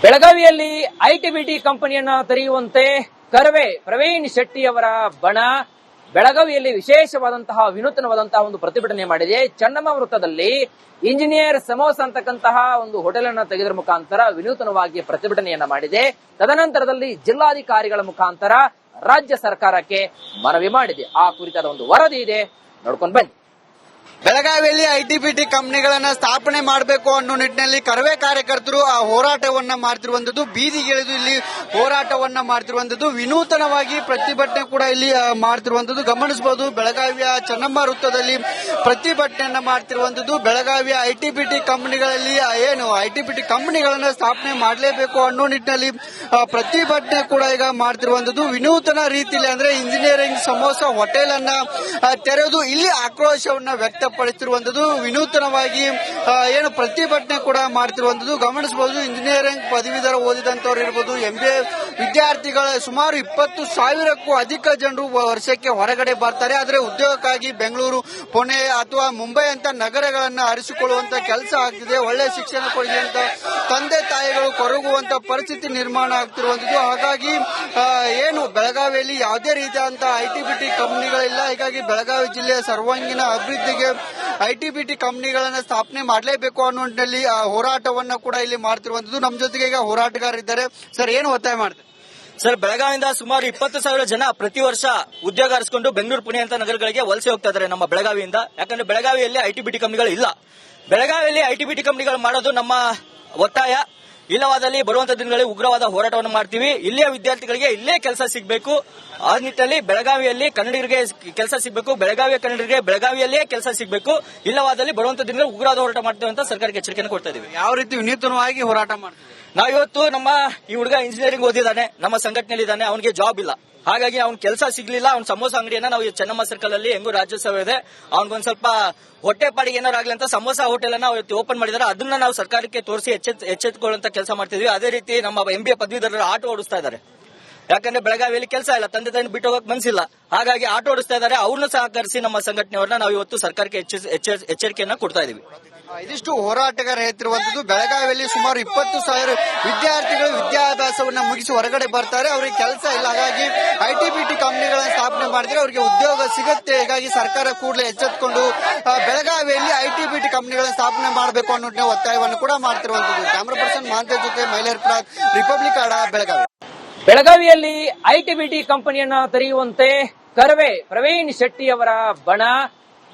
ಬೆಳಗಾವಿಯಲ್ಲಿ ಐಟಿಬಿಟಿ ಕಂಪನಿಯನ್ನ ತೆರೆಯುವಂತೆ ಕರವೇ ಪ್ರವೀಣ್ ಶೆಟ್ಟಿ ಅವರ ಬಣ ಬೆಳಗಾವಿಯಲ್ಲಿ ವಿಶೇಷವಾದಂತಹ ವಿನೂತನವಾದಂತಹ ಒಂದು ಪ್ರತಿಭಟನೆ ಮಾಡಿದೆ. ಚನ್ನಮ್ಮ ವೃತ್ತದಲ್ಲಿ ಇಂಜಿನಿಯರ್ ಸಮೋಸ ಅಂತಕ್ಕಂತಹ ಒಂದು ಹೋಟೆಲ್ ಅನ್ನು ತೆಗೆದರ ಮುಖಾಂತರ ವಿನೂತನವಾಗಿ ಪ್ರತಿಭಟನೆಯನ್ನ ಮಾಡಿದೆ. ತದನಂತರದಲ್ಲಿ ಜಿಲ್ಲಾಧಿಕಾರಿಗಳ ಮುಖಾಂತರ ರಾಜ್ಯ ಸರ್ಕಾರಕ್ಕೆ ಮನವಿ ಮಾಡಿದೆ. ಆ ಕುರಿತಾದ ಒಂದು ವರದಿ ಇದೆ, ನೋಡ್ಕೊಂಡು ಬನ್ನಿ. ಬೆಳಗಾವಿಯಲ್ಲಿ ಐಟಿಬಿಟಿ ಕಂಪನಿಗಳನ್ನ ಸ್ಥಾಪನೆ ಮಾಡಬೇಕು ಅನ್ನೋ ನಿಟ್ಟಿನಲ್ಲಿ ಕರವೇ ಕಾರ್ಯಕರ್ತರು ಆ ಹೋರಾಟವನ್ನ ಮಾಡ್ತಿರುವಂತದ್ದು, ಬೀದಿಗಿಳಿದು ಇಲ್ಲಿ ಹೋರಾಟವನ್ನ ಮಾಡ್ತಿರುವಂತದ್ದು, ವಿನೂತನವಾಗಿ ಪ್ರತಿಭಟನೆ ಕೂಡ ಇಲ್ಲಿ ಮಾಡ್ತಿರುವಂತದ್ದು ಗಮನಿಸಬಹುದು. ಬೆಳಗಾವಿಯ ಚನ್ನಮ್ಮ ವೃತ್ತದಲ್ಲಿ ಪ್ರತಿಭಟನೆಯನ್ನ ಮಾಡ್ತಿರುವಂತದ್ದು. ಬೆಳಗಾವಿಯ ಐಟಿಬಿಟಿ ಕಂಪನಿಗಳಲ್ಲಿ ಏನು ಐಟಿಬಿಟಿ ಕಂಪನಿಗಳನ್ನ ಸ್ಥಾಪನೆ ಮಾಡಲೇಬೇಕು ಅನ್ನೋ ನಿಟ್ಟಿನಲ್ಲಿ ಪ್ರತಿಭಟನೆ ಕೂಡ ಈಗ ಮಾಡ್ತಿರುವಂತದ್ದು. ವಿನೂತನ ರೀತಿಯಲ್ಲಿ ಅಂದ್ರೆ ಇಂಜಿನಿಯರಿಂಗ್ ಸಮೋಸ ಹೋಟೆಲ್ ಅನ್ನ ತೆರೆದು ಇಲ್ಲಿ ಆಕ್ರೋಶವನ್ನ ವ್ಯಕ್ತಪಡಿಸಿರುವಂತದ್ದು, ವಿನೂತನವಾಗಿ ಏನು ಪ್ರತಿಭಟನೆ ಕೂಡ ಮಾಡ್ತಿರುವಂತದ್ದು ಗಮನಿಸಬಹುದು. ಇಂಜಿನಿಯರಿಂಗ್ ಪದವೀಧರ ಓದಿದಂತವ್ರು ಇರಬಹುದು, MBA ವಿದ್ಯಾರ್ಥಿಗಳ ಸುಮಾರು 20,000ಕ್ಕೂ ಅಧಿಕ ಜನರು ವರ್ಷಕ್ಕೆ ಹೊರಗಡೆ ಬರ್ತಾರೆ. ಆದರೆ ಉದ್ಯೋಗಕ್ಕಾಗಿ ಬೆಂಗಳೂರು, ಪುಣೆ ಅಥವಾ ಮುಂಬೈ ಅಂತ ನಗರಗಳನ್ನ ಆರಿಸಿಕೊಳ್ಳುವಂತ ಕೆಲಸ ಆಗ್ತಿದೆ. ಒಳ್ಳೆ ಶಿಕ್ಷಣ ಕೊಡಿಸುವಂತ ತಂದೆ ತಾಯಿಗಳು ಕೊರಗುವಂತ ಪರಿಸ್ಥಿತಿ ನಿರ್ಮಾಣ ಆಗ್ತಿರುವಂತದ್ದು. ಹಾಗಾಗಿ ಏನು ಬೆಳಗಾವಿಯಲ್ಲಿ ಯಾವುದೇ ರೀತಿಯಾದಂತಹ ಐಟಿಬಿಟಿ ಕಂಪನಿಗಳಿಲ್ಲ. ಹೀಗಾಗಿ ಬೆಳಗಾವಿ ಜಿಲ್ಲೆಯ ಸರ್ವಾಂಗೀಣ ಅಭಿವೃದ್ಧಿಗೆ ಐಟಿಬಿಟಿ ಕಂಪನಿಗಳನ್ನ ಸ್ಥಾಪನೆ ಮಾಡಲೇಬೇಕು ಅನ್ನೋ ನಿಟ್ಟಿನಲ್ಲಿ ಹೋರಾಟವನ್ನ ಕೂಡ ಇಲ್ಲಿ ಮಾಡ್ತಿರುವಂತದ್ದು. ನಮ್ಮ ಜೊತೆಗೆ ಈಗ ಹೋರಾಟಗಾರರಿದ್ದಾರೆ. ಸರ್, ಏನು ಒತ್ತಾಯ ಮಾಡ್ತಾರೆ? ಸರ್, ಬೆಳಗಾವಿಯಿಂದ ಸುಮಾರು 20,000 ಜನ ಪ್ರತಿ ವರ್ಷ ಉದ್ಯೋಗ ಅರಸಿಕೊಂಡು ಬೆಂಗಳೂರು, ಪುಣೆ ಅಂತ ನಗರಗಳಿಗೆ ವಲಸೆ ಹೋಗ್ತಾ ಇದ್ದಾರೆ ನಮ್ಮ ಬೆಳಗಾವಿಯಿಂದ. ಯಾಕಂದ್ರೆ ಬೆಳಗಾವಿಯಲ್ಲಿ ಐಟಿಬಿಟಿ ಕಂಪನಿಗಳು ಇಲ್ಲ. ಬೆಳಗಾವಿಯಲ್ಲಿ ಐಟಿಬಿಟಿ ಕಂಪನಿಗಳು ಮಾಡೋದು ನಮ್ಮ ಒತ್ತಾಯ. ಇಲ್ಲವಾದಲ್ಲಿ ಬರುವಂತಹ ದಿನಗಳಲ್ಲಿ ಉಗ್ರವಾದ ಹೋರಾಟವನ್ನು ಮಾಡ್ತೀವಿ. ಇಲ್ಲಿಯ ವಿದ್ಯಾರ್ಥಿಗಳಿಗೆ ಇಲ್ಲೇ ಕೆಲಸ ಸಿಗಬೇಕು. ಆ ನಿಟ್ಟಿನಲ್ಲಿ ಬೆಳಗಾವಿಯಲ್ಲಿ ಕನ್ನಡಿಗರಿಗೆ ಕೆಲಸ ಸಿಗಬೇಕು, ಬೆಳಗಾವಿಯ ಕನ್ನಡಿಗರಿಗೆ ಬೆಳಗಾವಿಯಲ್ಲೇ ಕೆಲಸ ಸಿಗಬೇಕು. ಇಲ್ಲವಾದಲ್ಲಿ ಬರುವಂತಹ ದಿನಗಳಲ್ಲಿ ಉಗ್ರವಾದ ಹೋರಾಟ ಮಾಡ್ತೇವೆ ಅಂತ ಸರ್ಕಾರಕ್ಕೆ ಎಚ್ಚರಿಕೆಯನ್ನು ಕೊಡ್ತಾ ಇದೀವಿ. ಯಾವ ರೀತಿ ವಿನೂತನವಾಗಿ ಹೋರಾಟ ಮಾಡ್ತೀವಿ? ನಾವಿವತ್ತು ನಮ್ಮ ಈ ಹುಡುಗ ಇಂಜಿನಿಯರಿಂಗ್ ಓದಿದ್ದಾನೆ, ನಮ್ಮ ಸಂಘಟನೆಯಲ್ಲಿ ಇದ್ದಾನೆ, ಅವನಿಗೆ ಜಾಬ್ ಇಲ್ಲ. ಹಾಗಾಗಿ ಅವ್ನ ಕೆಲಸ ಸಿಗ್ಲಿಲ್ಲ. ಅವ್ನ ಸಮೋಸ ಅಂಗಡಿಯನ್ನ ನಾವು ಚೆನ್ನಮ್ಮ ಸರ್ಕಲ್ ಅಲ್ಲಿ ಹೆಂಗು ರಾಜ್ಯೋತ್ಸವ ಇದೆ, ಅವ್ನಿಗೊಂದ್ ಸ್ವಲ್ಪ ಹೊಟ್ಟೆ ಪಾಡಿಗೆ ಏನಾರಾಗ್ಲಿ ಅಂತ ಸಮೋಸ ಹೋಟೆಲ್ ಅನ್ನ ಓಪನ್ ಮಾಡಿದ್ದಾರೆ. ಅದನ್ನ ನಾವು ಸರ್ಕಾರಕ್ಕೆ ತೋರಿಸಿ ಎಚ್ಚೆತ್ತುಕೊಳ್ಳುವಂತ ಕೆಲಸ ಮಾಡ್ತಿದ್ವಿ. ಅದೇ ರೀತಿ ನಮ್ಮ MBA ಪದವೀಧರರು ಆಟೋ ಓಡಿಸ್ತಾ ಇದ್ದಾರೆ. ಯಾಕಂದ್ರೆ ಬೆಳಗಾವಿಯಲ್ಲಿ ಕೆಲಸ ಇಲ್ಲ, ತಂದೆ ತಾಯಿ ಬಿಟ್ಟು ಹೋಗಕ್ ಮನಸ್ಸಿಲ್ಲ. ಹಾಗಾಗಿ ಆಟೋ ಓಡಿಸ್ತಾ ಇದ್ದಾರೆ. ಅವ್ರನ್ನ ಸಹಕರಿಸಿ ನಮ್ಮ ಸಂಘಟನೆಯವ್ರನ್ನ ನಾವು ಇವತ್ತು ಸರ್ಕಾರಕ್ಕೆ ಎಚ್ಚರಿಕೆಯನ್ನ ಕೊಡ್ತಾ ಇದೀವಿ. ಇದಿಷ್ಟು ಹೋರಾಟಗಾರ ಹೇಳ್ತಿರುವಂತದ್ದು. ಬೆಳಗಾವಿಯಲ್ಲಿ ಸುಮಾರು 20,000 ವಿದ್ಯಾರ್ಥಿಗಳು ವಿದ್ಯಾಭ್ಯಾಸವನ್ನ ಮುಗಿಸಿ ಹೊರಗಡೆ ಬರ್ತಾರೆ, ಅವರಿಗೆ ಕೆಲಸ ಇಲ್ಲ. ಹಾಗಾಗಿ ಐಟಿಬಿಟಿ ಕಂಪನಿಗಳನ್ನ ಸ್ಥಾಪನೆ ಮಾಡಿದ್ರೆ ಅವರಿಗೆ ಉದ್ಯೋಗ ಸಿಗುತ್ತೆ. ಹೀಗಾಗಿ ಸರ್ಕಾರ ಕೂಡಲೇ ಎಚ್ಚೆತ್ತುಕೊಂಡು ಬೆಳಗಾವಿಯಲ್ಲಿ ಐಟಿಬಿಟಿ ಕಂಪನಿಗಳನ್ನ ಸ್ಥಾಪನೆ ಮಾಡಬೇಕು ಅನ್ನೋ ಒತ್ತಾಯವನ್ನು ಕೂಡ ಮಾಡ್ತಿರುವಂತದ್ದು. ಕ್ಯಾಮರಾ ಪರ್ಸನ್ ಮಾಂತೇಜ್ ಜೊತೆ ಮೈಲೇರ್ ಪ್ರಾಗ್, ರಿಪಬ್ಲಿಕ್ ಆಡ, ಬೆಳಗಾವಿ. ಬೆಳಗಾವಿಯಲ್ಲಿ ಐಟಿಬಿಟಿ ಕಂಪನಿಯನ್ನ ತೆರೆಯುವಂತೆ ಕರವೇ ಪ್ರವೀಣ್ ಶೆಟ್ಟಿ ಅವರ ಬಣ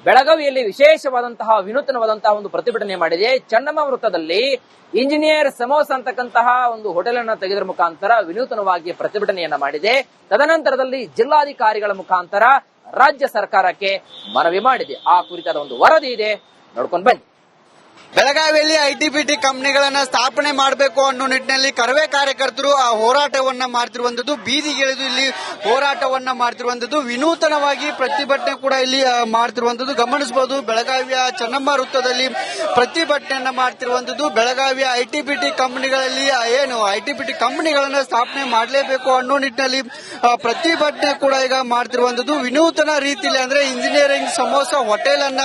ಬೆಳಗಾವಿಯಲ್ಲಿ ವಿಶೇಷವಾದಂತಹ ವಿನೂತನವಾದಂತಹ ಒಂದು ಪ್ರತಿಭಟನೆ ಮಾಡಿದೆ. ಚನ್ನಮ್ಮ ವೃತ್ತದಲ್ಲಿ ಇಂಜಿನಿಯರ್ ಸಮೋಸ ಅಂತಕ್ಕಂತಹ ಒಂದು ಹೋಟೆಲ್ ಅನ್ನು ತೆಗೆದರ ಮುಖಾಂತರ ವಿನೂತನವಾಗಿ ಪ್ರತಿಭಟನೆಯನ್ನ ಮಾಡಿದೆ. ತದನಂತರದಲ್ಲಿ ಜಿಲ್ಲಾಧಿಕಾರಿಗಳ ಮುಖಾಂತರ ರಾಜ್ಯ ಸರ್ಕಾರಕ್ಕೆ ಮನವಿ ಮಾಡಿದೆ. ಆ ಕುರಿತಾದ ಒಂದು ವರದಿ ಇದೆ, ನೋಡ್ಕೊಂಡು ಬನ್ನಿ. ಬೆಳಗಾವಿಯಲ್ಲಿ ಐಟಿಬಿಟಿ ಕಂಪನಿಗಳನ್ನ ಸ್ಥಾಪನೆ ಮಾಡಬೇಕು ಅನ್ನೋ ನಿಟ್ಟಿನಲ್ಲಿ ಕರವೇ ಕಾರ್ಯಕರ್ತರು ಆ ಹೋರಾಟವನ್ನ ಮಾಡ್ತಿರುವಂತದ್ದು, ಬೀದಿಗಿಳಿದು ಇಲ್ಲಿ ಹೋರಾಟವನ್ನ ಮಾಡ್ತಿರುವಂತದ್ದು, ವಿನೂತನವಾಗಿ ಪ್ರತಿಭಟನೆ ಕೂಡ ಇಲ್ಲಿ ಮಾಡ್ತಿರುವಂತದ್ದು ಗಮನಿಸಬಹುದು. ಬೆಳಗಾವಿಯ ಚನ್ನಮ್ಮ ವೃತ್ತದಲ್ಲಿ ಪ್ರತಿಭಟನೆಯನ್ನ ಮಾಡ್ತಿರುವಂತದ್ದು. ಬೆಳಗಾವಿಯ ಐಟಿಬಿಟಿ ಕಂಪನಿಗಳಲ್ಲಿ ಏನು ಐಟಿಬಿಟಿ ಕಂಪನಿಗಳನ್ನ ಸ್ಥಾಪನೆ ಮಾಡಲೇಬೇಕು ಅನ್ನೋ ನಿಟ್ಟಿನಲ್ಲಿ ಪ್ರತಿಭಟನೆ ಕೂಡ ಈಗ ಮಾಡ್ತಿರುವಂತದ್ದು, ವಿನೂತನ ರೀತಿಯಲ್ಲಿ ಅಂದ್ರೆ ಇಂಜಿನಿಯರಿಂಗ್ ಸಮೋಸ ಹೋಟೆಲ್ ಅನ್ನ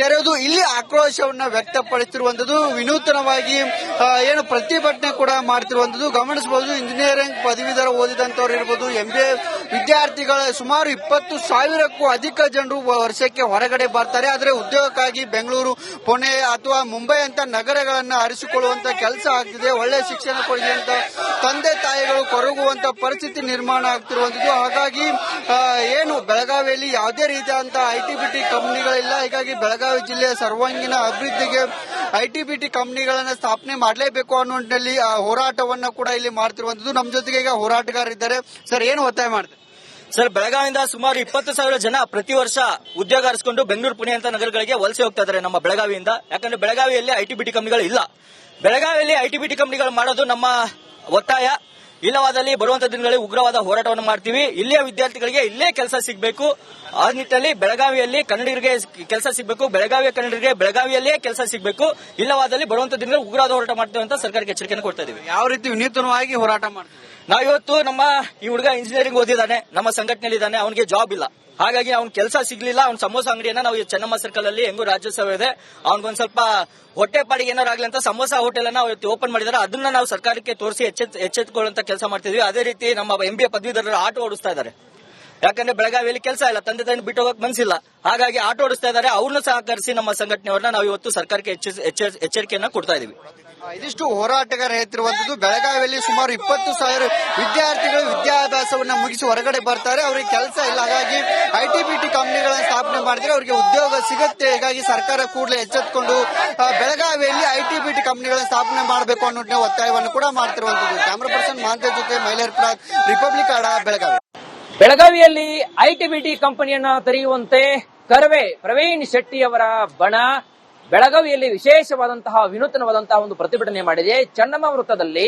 ತೆರೆದು ಇಲ್ಲಿ ಆಕ್ರೋಶವನ್ನ ವ್ಯಕ್ತಪಡಿಸಿರುವಂತದ್ದು, ವಿನೂತನವಾಗಿ ಏನು ಪ್ರತಿಭಟನೆ ಕೂಡ ಮಾಡ್ತಿರುವಂತದ್ದು ಗಮನಿಸಬಹುದು. ಇಂಜಿನಿಯರಿಂಗ್ ಪದವೀಧರ ಓದಿದಂತವ್ರು ಇರಬಹುದು, MBA ವಿದ್ಯಾರ್ಥಿಗಳ ಸುಮಾರು 20,000ಕ್ಕೂ ಅಧಿಕ ಜನರು ವರ್ಷಕ್ಕೆ ಹೊರಗಡೆ ಬರ್ತಾರೆ. ಆದರೆ ಉದ್ಯೋಗಕ್ಕಾಗಿ ಬೆಂಗಳೂರು, ಪುಣೆ ಅಥವಾ ಮುಂಬೈ ಅಂತ ನಗರಗಳನ್ನ ಆರಿಸಿಕೊಳ್ಳುವಂತ ಕೆಲಸ ಆಗ್ತಿದೆ. ಒಳ್ಳೆ ಶಿಕ್ಷಣ ಕೊಡಿಸುವಂತ ತಂದೆ ತಾಯಿಗಳು ಕೊರಗುವಂತ ಪರಿಸ್ಥಿತಿ ನಿರ್ಮಾಣ ಆಗ್ತಿರುವಂತದ್ದು. ಹಾಗಾಗಿ ಏನು ಬೆಳಗಾವಿಯಲ್ಲಿ ಯಾವುದೇ ರೀತಿಯಾದಂತಹ ಐಟಿಬಿಟಿ ಕಂಪನಿಗಳಿಲ್ಲ. ಹೀಗಾಗಿ ಬೆಳಗಾವಿ ಜಿಲ್ಲೆಯ ಸರ್ವಾಂಗೀಣ ಅಭಿವೃದ್ಧಿಗೆ ಐಟಿಬಿಟಿ ಕಂಪನಿಗಳನ್ನ ಸ್ಥಾಪನೆ ಮಾಡಲೇಬೇಕು ಅನ್ನೋ ನಿಟ್ಟಿನಲ್ಲಿ ಹೋರಾಟವನ್ನ ಕೂಡ ಇಲ್ಲಿ ಮಾಡ್ತಿರುವಂತದ್ದು. ನಮ್ಮ ಜೊತೆಗೆ ಈಗ ಹೋರಾಟಗಾರರಿದ್ದಾರೆ. ಸರ್, ಏನು ಒತ್ತಾಯ ಮಾಡ್ತಾರೆ? ಸರ್, ಬೆಳಗಾವಿಯಿಂದ ಸುಮಾರು 20,000 ಜನ ಪ್ರತಿ ವರ್ಷ ಉದ್ಯೋಗ ಅರಸಿಕೊಂಡು ಬೆಂಗಳೂರು, ಪುಣೆ ಅಂತ ನಗರಗಳಿಗೆ ವಲಸೆ ಹೋಗ್ತಾ ಇದ್ದಾರೆ ನಮ್ಮ ಬೆಳಗಾವಿಯಿಂದ. ಯಾಕಂದ್ರೆ ಬೆಳಗಾವಿಯಲ್ಲಿ ಐಟಿಬಿಟಿ ಕಂಪನಿಗಳು ಇಲ್ಲ. ಬೆಳಗಾವಿಯಲ್ಲಿ ಐಟಿಬಿಟಿ ಕಂಪನಿಗಳು ಮಾಡೋದು ನಮ್ಮ ಒತ್ತಾಯ. ಇಲ್ಲವಾದಲ್ಲಿ ಬರುವಂತಹ ದಿನಗಳಲ್ಲಿ ಉಗ್ರವಾದ ಹೋರಾಟವನ್ನು ಮಾಡ್ತೀವಿ. ಇಲ್ಲಿಯ ವಿದ್ಯಾರ್ಥಿಗಳಿಗೆ ಇಲ್ಲೇ ಕೆಲಸ ಸಿಗಬೇಕು. ಆ ನಿಟ್ಟಿನಲ್ಲಿ ಬೆಳಗಾವಿಯಲ್ಲಿ ಕನ್ನಡಿಗರಿಗೆ ಕೆಲಸ ಸಿಗಬೇಕು, ಬೆಳಗಾವಿಯ ಕನ್ನಡಿಗರಿಗೆ ಬೆಳಗಾವಿಯಲ್ಲೇ ಕೆಲಸ ಸಿಗಬೇಕು. ಇಲ್ಲವಾದಲ್ಲಿ ಬರುವಂತಹ ದಿನಗಳಲ್ಲಿ ಉಗ್ರವಾದ ಹೋರಾಟ ಮಾಡ್ತೇವೆ ಅಂತ ಸರ್ಕಾರಕ್ಕೆ ಎಚ್ಚರಿಕೆಯನ್ನು ಕೊಡ್ತಾ ಇದೀವಿ. ಯಾವ ರೀತಿ ವಿನೂತನವಾಗಿ ಹೋರಾಟ ಮಾಡ್ತೀವಿ? ನಾವಿವತ್ತು ನಮ್ಮ ಈ ಹುಡುಗ ಇಂಜಿನಿಯರಿಂಗ್ ಓದಿದ್ದಾನೆ, ನಮ್ಮ ಸಂಘಟನೆಯಲ್ಲಿ ಇದ್ದಾನೆ, ಅವನಿಗೆ ಜಾಬ್ ಇಲ್ಲ. ಹಾಗಾಗಿ ಅವ್ನ ಕೆಲಸ ಸಿಗ್ಲಿಲ್ಲ. ಅವ್ನ ಸಮೋಸ ಅಂಗಡಿಯನ್ನ ನಾವು ಚೆನ್ನಮ್ಮ ಸರ್ಕಲ್ ಅಲ್ಲಿ ಹೆಂಗು ರಾಜ್ಯೋತ್ಸವ ಇದೆ, ಅವ್ನಿಗೊಂದ್ ಸ್ವಲ್ಪ ಹೊಟ್ಟೆ ಪಾಡಿಗೆ ಏನಾರಾಗ್ಲಿ ಅಂತ ಸಮೋಸ ಹೋಟೆಲ್ ಅನ್ನ ಓಪನ್ ಮಾಡಿದಾರೆ. ಅದನ್ನ ನಾವು ಸರ್ಕಾರಕ್ಕೆ ತೋರಿಸಿ ಎಚ್ಚೆತ್ತುಕೊಳ್ಳುವಂತ ಕೆಲಸ ಮಾಡ್ತಿದ್ವಿ. ಅದೇ ರೀತಿ ನಮ್ಮ MBA ಪದವೀಧರರು ಆಟೋ ಓಡಿಸ್ತಾ ಇದ್ದಾರೆ. ಯಾಕಂದ್ರೆ ಬೆಳಗಾವಿಯಲ್ಲಿ ಕೆಲಸ ಇಲ್ಲ, ತಂದೆ ತಾಯಿ ಬಿಟ್ಟು ಹೋಗಕ್ ಮನಸ್ಸಿಲ್ಲ, ಹಾಗಾಗಿ ಆಟೋ ಓಡಿಸ್ತಾ ಇದ್ದಾರೆ. ಅವ್ರನ್ನ ಸಹಕರಿಸಿ ನಮ್ಮ ಸಂಘಟನೆಯವ್ರನ್ನ ನಾವು ಇವತ್ತು ಸರ್ಕಾರಕ್ಕೆ ಎಚ್ಚರಿಕೆಯನ್ನ ಕೊಡ್ತಾ ಇದೀವಿ. ಇದಿಷ್ಟು ಹೋರಾಟಗಾರ ಹೇಳ್ತಿರುವಂತದ್ದು. ಬೆಳಗಾವಿಯಲ್ಲಿ ಸುಮಾರು 20,000 ವಿದ್ಯಾರ್ಥಿಗಳು ವಿದ್ಯಾಭ್ಯಾಸವನ್ನ ಮುಗಿಸಿ ಹೊರಗಡೆ ಬರ್ತಾರೆ, ಅವರಿಗೆ ಕೆಲಸ ಇಲ್ಲ. ಹಾಗಾಗಿ ITBT ಕಂಪನಿಗಳನ್ನ ಸ್ಥಾಪನೆ ಮಾಡಿದ್ರೆ ಅವರಿಗೆ ಉದ್ಯೋಗ ಸಿಗುತ್ತೆ. ಹೀಗಾಗಿ ಸರ್ಕಾರ ಕೂಡಲೇ ಎಚ್ಚೆತ್ತುಕೊಂಡು ಬೆಳಗಾವಿಯಲ್ಲಿ ITBT ಕಂಪನಿಗಳನ್ನ ಸ್ಥಾಪನೆ ಮಾಡಬೇಕು ಅನ್ನೋ ಒತ್ತಾಯವನ್ನು ಕೂಡ ಮಾಡ್ತಿರುವಂತದ್ದು. ಕ್ಯಾಮರಾ ಪರ್ಸನ್ ಮಾಂತೆ ಜೊತೆ ಮೈಲೇರ್ ಪ್ರಾದ್, ರಿಪಬ್ಲಿಕ್ ಆಡ, ಬೆಳಗಾವಿ. ಬೆಳಗಾವಿಯಲ್ಲಿ ITBT ಕಂಪನಿಯನ್ನ ತೆರೆಯುವಂತೆ ಕರ್ವೆ ಪ್ರವೀಣ್ ಶೆಟ್ಟಿ ಅವರ ಬಣ ಬೆಳಗಾವಿಯಲ್ಲಿ ವಿಶೇಷವಾದಂತಹ ವಿನೂತನವಾದಂತಹ ಒಂದು ಪ್ರತಿಭಟನೆ ಮಾಡಿದೆ. ಚೆನ್ನಮ್ಮ ವೃತ್ತದಲ್ಲಿ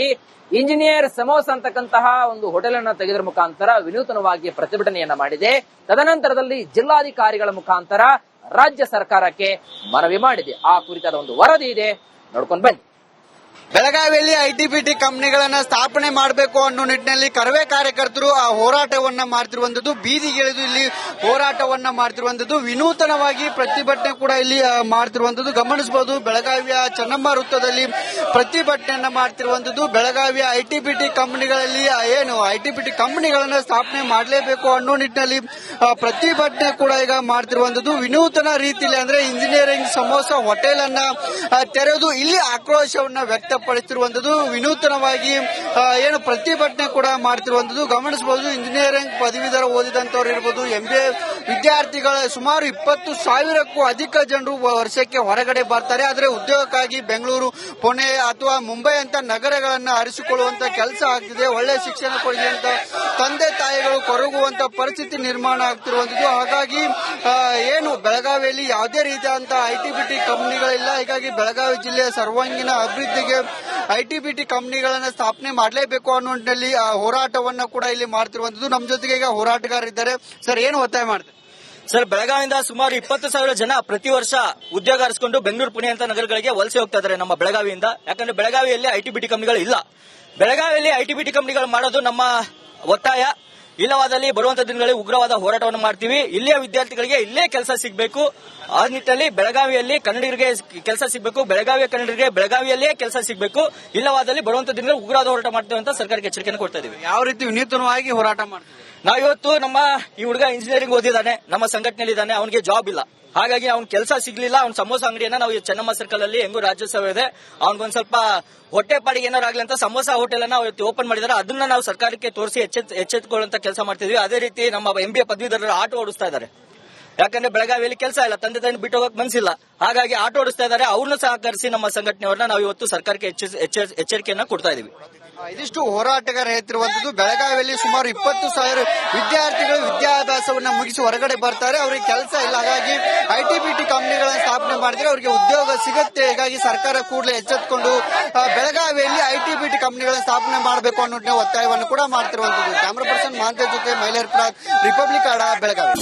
ಇಂಜಿನಿಯರ್ ಸಮೋಸ ಅಂತಕ್ಕಂತಹ ಒಂದು ಹೋಟೆಲ್ ಅನ್ನ ತೆಗೆದರ ಮುಖಾಂತರ ವಿನೂತನವಾಗಿ ಪ್ರತಿಭಟನೆಯನ್ನ ಮಾಡಿದೆ. ತದನಂತರದಲ್ಲಿ ಜಿಲ್ಲಾಧಿಕಾರಿಗಳ ಮುಖಾಂತರ ರಾಜ್ಯ ಸರ್ಕಾರಕ್ಕೆ ಮನವಿ ಮಾಡಿದೆ. ಆ ಕುರಿತಾದ ಒಂದು ವರದಿ ಇದೆ, ನೋಡ್ಕೊಂಡು ಬನ್ನಿ. ಬೆಳಗಾವಿಯಲ್ಲಿ ITBT ಕಂಪನಿಗಳನ್ನ ಸ್ಥಾಪನೆ ಮಾಡಬೇಕು ಅನ್ನೋ ನಿಟ್ಟಿನಲ್ಲಿ ಕರವೇ ಕಾರ್ಯಕರ್ತರು ಆ ಹೋರಾಟವನ್ನ ಮಾಡ್ತಿರುವಂತದ್ದು. ಬೀದಿಗಿಳಿದು ಇಲ್ಲಿ ಹೋರಾಟವನ್ನ ಮಾಡ್ತಿರುವಂತದ್ದು. ವಿನೂತನವಾಗಿ ಪ್ರತಿಭಟನೆ ಕೂಡ ಇಲ್ಲಿ ಮಾಡ್ತಿರುವಂತದ್ದು ಗಮನಿಸಬಹುದು. ಬೆಳಗಾವಿಯ ಚೆನ್ನಮ್ಮ ವೃತ್ತದಲ್ಲಿ ಪ್ರತಿಭಟನೆಯನ್ನ ಮಾಡ್ತಿರುವಂತದ್ದು. ಬೆಳಗಾವಿಯ ITBT ಕಂಪನಿಗಳಲ್ಲಿ ಏನು ITBT ಕಂಪನಿಗಳನ್ನ ಸ್ಥಾಪನೆ ಮಾಡಲೇಬೇಕು ಅನ್ನೋ ನಿಟ್ಟಿನಲ್ಲಿ ಪ್ರತಿಭಟನೆ ಕೂಡ ಈಗ ಮಾಡ್ತಿರುವಂತದ್ದು. ವಿನೂತನ ರೀತಿಯಲ್ಲಿ ಅಂದ್ರೆ ಇಂಜಿನಿಯರಿಂಗ್ ಸಮೋಸ ಹೋಟೆಲ್ ಅನ್ನ ತೆರೆದು ಇಲ್ಲಿ ಆಕ್ರೋಶವನ್ನ ವ್ಯಕ್ತಪಡಿಸಿರುವಂತದ್ದು. ವಿನೂತನವಾಗಿ ಏನು ಪ್ರತಿಭಟನೆ ಕೂಡ ಮಾಡ್ತಿರುವಂತದ್ದು ಗಮನಿಸಬಹುದು. ಇಂಜಿನಿಯರಿಂಗ್ ಪದವೀಧರ ಓದಿದಂತವ್ರು ಇರಬಹುದು, MBA ವಿದ್ಯಾರ್ಥಿಗಳ ಸುಮಾರು 20,000ಕ್ಕೂ ಅಧಿಕ ಜನರು ವರ್ಷಕ್ಕೆ ಹೊರಗಡೆ ಬರ್ತಾರೆ. ಆದ್ರೆ ಉದ್ಯೋಗಕ್ಕಾಗಿ ಬೆಂಗಳೂರು, ಪುಣೆ ಅಥವಾ ಮುಂಬೈ ಅಂತ ನಗರಗಳನ್ನ ಆರಿಸಿಕೊಳ್ಳುವಂತ ಕೆಲಸ ಆಗ್ತಿದೆ. ಒಳ್ಳೆ ಶಿಕ್ಷಣ ಕೊಡುವಂತ ತಂದೆ ತಾಯಿಗಳು ಕೊರಗುವಂತ ಪರಿಸ್ಥಿತಿ ನಿರ್ಮಾಣ ಆಗ್ತಿರುವಂತದ್ದು. ಹಾಗಾಗಿ ಏನು ಬೆಳಗಾವಿಯಲ್ಲಿ ಯಾವುದೇ ರೀತಿಯಾದಂತಹ ITBT ಕಂಪನಿಗಳಿಲ್ಲ. ಹೀಗಾಗಿ ಬೆಳಗಾವಿ ಜಿಲ್ಲೆಯ ಸರ್ವಾಂಗೀಣ ಅಭಿವೃದ್ಧಿಗೆ ITBT ಕಂಪನಿಗಳನ್ನ ಸ್ಥಾಪನೆ ಮಾಡಲೇಬೇಕು ಅನ್ನೋ ನಿಟ್ಟಿನಲ್ಲಿ ಹೋರಾಟವನ್ನ ಕೂಡ ಇಲ್ಲಿ ಮಾಡ್ತಿರುವಂತದ್ದು. ನಮ್ಮ ಜೊತೆಗೆ ಈಗ ಹೋರಾಟಗಾರರಿದ್ದಾರೆ. ಸರ್, ಏನು ಒತ್ತಾಯ ಮಾಡ್ತಾರೆ? ಸರ್, ಬೆಳಗಾವಿಯಿಂದ ಸುಮಾರು 20,000 ಜನ ಪ್ರತಿ ವರ್ಷ ಉದ್ಯೋಗ ಅರಸಿಕೊಂಡು ಬೆಂಗಳೂರು, ಪುಣೆ ಅಂತ ನಗರಗಳಿಗೆ ವಲಸೆ ಹೋಗ್ತಾ ಇದ್ದಾರೆ ನಮ್ಮ ಬೆಳಗಾವಿಯಿಂದ. ಯಾಕಂದ್ರೆ ಬೆಳಗಾವಿಯಲ್ಲಿ ITBT ಕಂಪನಿಗಳು ಇಲ್ಲ. ಬೆಳಗಾವಿಯಲ್ಲಿ ITBT ಕಂಪನಿಗಳು ಮಾಡೋದು ನಮ್ಮ ಒತ್ತಾಯ. ಇಲ್ಲವಾದಲ್ಲಿ ಬರುವಂತ ದಿನಗಳಲ್ಲಿ ಉಗ್ರವಾದ ಹೋರಾಟವನ್ನು ಮಾಡ್ತೀವಿ. ಇಲ್ಲಿಯ ವಿದ್ಯಾರ್ಥಿಗಳಿಗೆ ಇಲ್ಲೇ ಕೆಲಸ ಸಿಗಬೇಕು. ಆ ನಿಟ್ಟಿನಲ್ಲಿ ಬೆಳಗಾವಿಯಲ್ಲಿ ಕನ್ನಡಿಗರಿಗೆ ಕೆಲಸ ಸಿಗಬೇಕು, ಬೆಳಗಾವಿಯ ಕನ್ನಡಿಗರಿಗೆ ಬೆಳಗಾವಿಯಲ್ಲೇ ಕೆಲಸ ಸಿಗಬೇಕು. ಇಲ್ಲವಾದಲ್ಲಿ ಬರುವಂತ ದಿನಗಳಲ್ಲಿ ಉಗ್ರವಾದ ಹೋರಾಟ ಮಾಡ್ತೇವೆ ಅಂತ ಸರ್ಕಾರಕ್ಕೆ ಎಚ್ಚರಿಕೆಯನ್ನು ಕೊಡ್ತಾ ಇದೀವಿ. ಯಾವ ರೀತಿ ವಿನೂತನವಾಗಿ ಹೋರಾಟ ಮಾಡ್ತೀವಿ? ನಾವಿವತ್ತು ಈ ಹುಡುಗ ಇಂಜಿನಿಯರಿಂಗ್ ಓದಿದ್ದಾನೆ, ನಮ್ಮ ಸಂಘಟನೆಯಲ್ಲಿ ಇದ್ದಾನೆ, ಅವನಿಗೆ ಜಾಬ್ ಇಲ್ಲ. ಹಾಗಾಗಿ ಅವ್ನ ಕೆಲಸ ಸಿಗ್ಲಿಲ್ಲ. ಅವ್ನ ಸಮೋಸ ಅಂಗಡಿಯನ್ನ ನಾವು ಚೆನ್ನಮ್ಮ ಸರ್ಕಲ್ ಅಲ್ಲಿ ಹೆಂಗು ರಾಜ್ಯೋತ್ಸವ ಇದೆ, ಅವ್ನಿಗೊಂದ್ ಸ್ವಲ್ಪ ಹೊಟ್ಟೆ ಪಾಡಿಗೆ ಏನಾರಾಗ್ಲಿ ಅಂತ ಸಮೋಸ ಹೋಟೆಲ್ ಅನ್ನ ಓಪನ್ ಮಾಡಿದಾರೆ. ಅದನ್ನ ನಾವು ಸರ್ಕಾರಕ್ಕೆ ತೋರಿಸಿ ಎಚ್ಚೆತ್ತುಕೊಳ್ಳುವಂತ ಕೆಲಸ ಮಾಡ್ತಿದ್ವಿ. ಅದೇ ರೀತಿ ನಮ್ಮ MBA ಪದವೀಧರರು ಆಟೋ ಓಡಿಸ್ತಾ ಇದ್ದಾರೆ. ಯಾಕಂದ್ರೆ ಬೆಳಗಾವಿಯಲ್ಲಿ ಕೆಲಸ ಇಲ್ಲ, ತಂದೆ ತಾಯಿ ಬಿಟ್ಟು ಹೋಗಕ್ ಮನಸ್ಸಿಲ್ಲ, ಹಾಗಾಗಿ ಆಟೋ ಓಡಿಸ್ತಾ ಇದ್ದಾರೆ. ಅವ್ರನ್ನ ಸಹಕರಿಸಿ ನಮ್ಮ ಸಂಘಟನೆಯವ್ರನ್ನ ನಾವು ಇವತ್ತು ಸರ್ಕಾರಕ್ಕೆ ಎಚ್ಚರಿಕೆಯನ್ನ ಕೊಡ್ತಾ ಇದೀವಿ. ಇದಿಷ್ಟು ಹೋರಾಟಗಾರ ಹೇಳ್ತಿರುವಂತದ್ದು. ಬೆಳಗಾವಿಯಲ್ಲಿ ಸುಮಾರು 20,000 ವಿದ್ಯಾರ್ಥಿಗಳು ವಿದ್ಯಾಭ್ಯಾಸವನ್ನ ಮುಗಿಸಿ ಹೊರಗಡೆ ಬರ್ತಾರೆ, ಅವರಿಗೆ ಕೆಲಸ ಇಲ್ಲ. ಹಾಗಾಗಿ ITBT ಕಂಪನಿಗಳನ್ನ ಸ್ಥಾಪನೆ ಮಾಡಿದ್ರೆ ಅವರಿಗೆ ಉದ್ಯೋಗ ಸಿಗುತ್ತೆ. ಹೀಗಾಗಿ ಸರ್ಕಾರ ಕೂಡಲೇ ಎಚ್ಚೆತ್ತುಕೊಂಡು ಬೆಳಗಾವಿಯಲ್ಲಿ ITBT ಕಂಪನಿಗಳನ್ನ ಸ್ಥಾಪನೆ ಮಾಡಬೇಕು ಅನ್ನೋ ಒತ್ತಾಯವನ್ನು ಕೂಡ ಮಾಡ್ತಿರುವಂತದ್ದು. ಕ್ಯಾಮರಾ ಪರ್ಸನ್ ಮಾಂತೆ ಜೊತೆ ಮೈಲೇರ್ ಪ್ರಾದ್, ರಿಪಬ್ಲಿಕ್ ಆಡ, ಬೆಳಗಾವಿ.